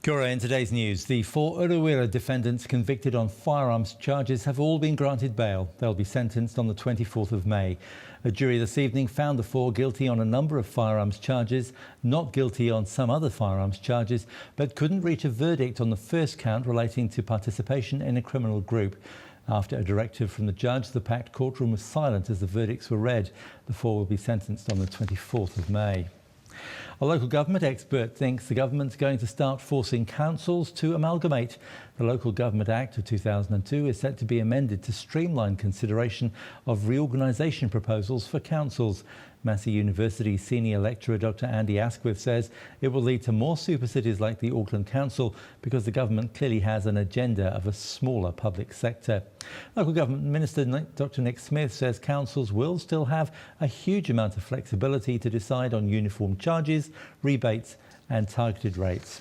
Kia ora. In today's news, the 4 Urewera defendants convicted on firearms charges have all been granted bail. They'll be sentenced on the 24th of May. A jury this evening found the 4 guilty on a number of firearms charges, not guilty on some other firearms charges, but couldn't reach a verdict on the first count relating to participation in a criminal group. After a directive from the judge, the packed courtroom was silent as the verdicts were read. The 4 will be sentenced on the 24th of May. A local government expert thinks the government's going to start forcing councils to amalgamate. The Local Government Act of 2002 is set to be amended to streamline consideration of reorganisation proposals for councils. Massey University senior lecturer Dr Andy Asquith says it will lead to more super cities like the Auckland Council because the government clearly has an agenda of a smaller public sector. Local Government Minister Dr Nick Smith says councils will still have a huge amount of flexibility to decide on uniform charges, rebates and targeted rates.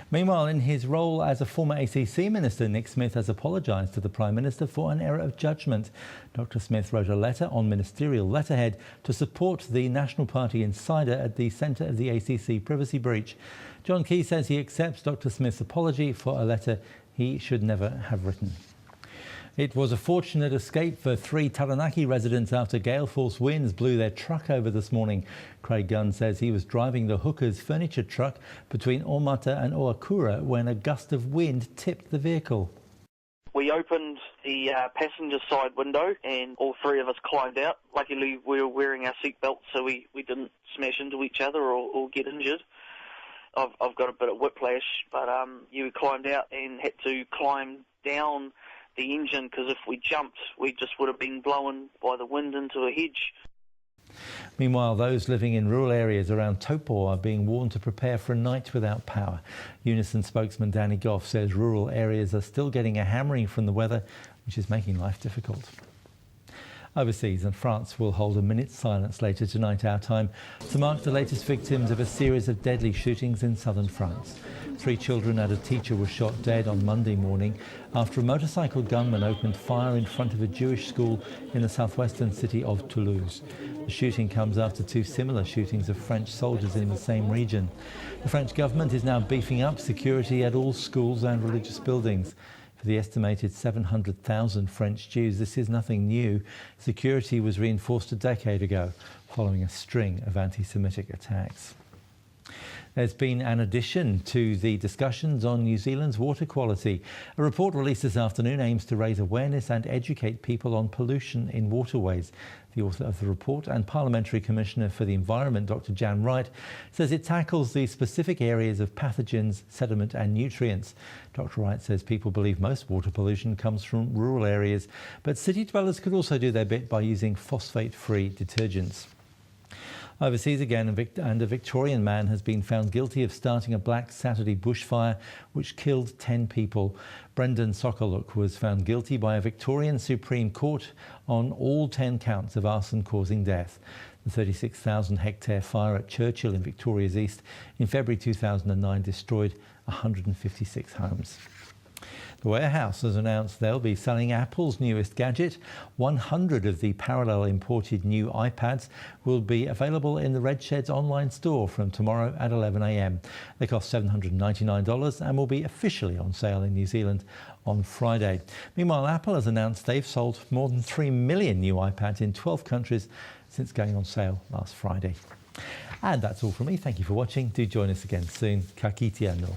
Meanwhile, in his role as a former ACC Minister, Nick Smith has apologised to the Prime Minister for an error of judgment. Dr Smith wrote a letter on ministerial letterhead to support the National Party insider at the centre of the ACC privacy breach. John Key says he accepts Dr Smith's apology for a letter he should never have written. It was a fortunate escape for 3 Taranaki residents after gale force winds blew their truck over this morning. Craig Gunn says he was driving the Hooker's furniture truck between Omata and Oakura when a gust of wind tipped the vehicle. We opened the passenger side window and all 3 of us climbed out. Luckily we were wearing our seatbelts so we didn't smash into each other or get injured. I've got a bit of whiplash, but we climbed out and had to climb down the engine because if we jumped, we just would have been blown by the wind into a hedge. Meanwhile, those living in rural areas around Taupo are being warned to prepare for a night without power. Unison spokesman Danny Goff says rural areas are still getting a hammering from the weather, which is making life difficult. Overseas, and France will hold a minute's silence later tonight our time to mark the latest victims of a series of deadly shootings in southern France. 3 children and a teacher were shot dead on Monday morning after a motorcycle gunman opened fire in front of a Jewish school in the southwestern city of Toulouse. The shooting comes after 2 similar shootings of French soldiers in the same region. The French government is now beefing up security at all schools and religious buildings. For the estimated 700,000 French Jews, this is nothing new. Security was reinforced a decade ago, following a string of anti-Semitic attacks. There's been an addition to the discussions on New Zealand's water quality. A report released this afternoon aims to raise awareness and educate people on pollution in waterways. The author of the report and Parliamentary Commissioner for the Environment, Dr Jan Wright, says it tackles the specific areas of pathogens, sediment and nutrients. Dr Wright says people believe most water pollution comes from rural areas, but city dwellers could also do their bit by using phosphate-free detergents. Overseas again, a Victorian man has been found guilty of starting a Black Saturday bushfire which killed 10 people. Brendan Sokoluk was found guilty by a Victorian Supreme Court on all 10 counts of arson causing death. The 36,000-hectare fire at Churchill in Victoria's East in February 2009 destroyed 156 homes. The warehouse has announced they'll be selling Apple's newest gadget. 100 of the parallel imported new iPads will be available in the Red Shed's online store from tomorrow at 11 a.m. They cost $799 and will be officially on sale in New Zealand on Friday. Meanwhile, Apple has announced they've sold more than 3 million new iPads in 12 countries since going on sale last Friday. And that's all from me. Thank you for watching. Do join us again soon. Ka kite anō.